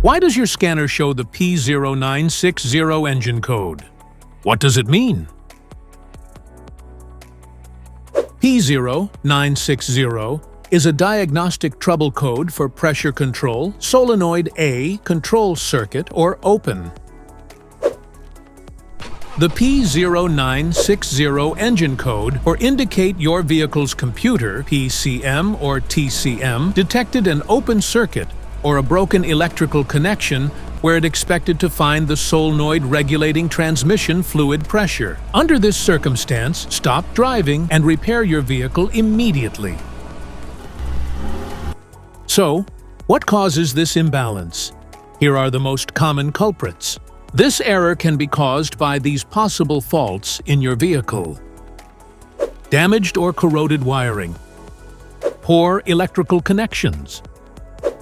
Why does your scanner show the P0960 engine code? What does it mean? P0960 is a diagnostic trouble code for pressure control, solenoid A, control circuit, or open. The P0960 engine code or indicate your vehicle's computer, PCM or TCM, detected an open circuit or a broken electrical connection where it expected to find the solenoid regulating transmission fluid pressure. Under this circumstance, stop driving and repair your vehicle immediately. So, what causes this imbalance? Here are the most common culprits. This error can be caused by these possible faults in your vehicle: damaged or corroded wiring, poor electrical connections,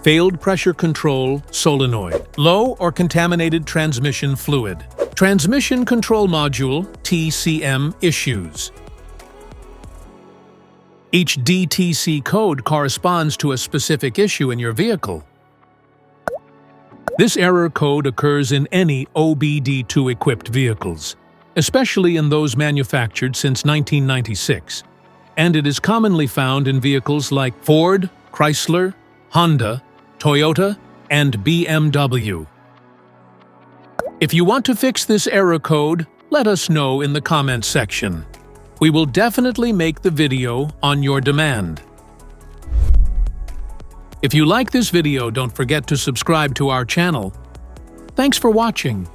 failed pressure control solenoid, low or contaminated transmission fluid, transmission control module (TCM) issues. Each DTC code corresponds to a specific issue in your vehicle. This error code occurs in any OBD2-equipped vehicles, especially in those manufactured since 1996, and it is commonly found in vehicles like Ford, Chrysler, Honda, Toyota, and BMW. If you want to fix this error code, let us know in the comments section. We will definitely make the video on your demand. If you like this video, don't forget to subscribe to our channel. Thanks for watching.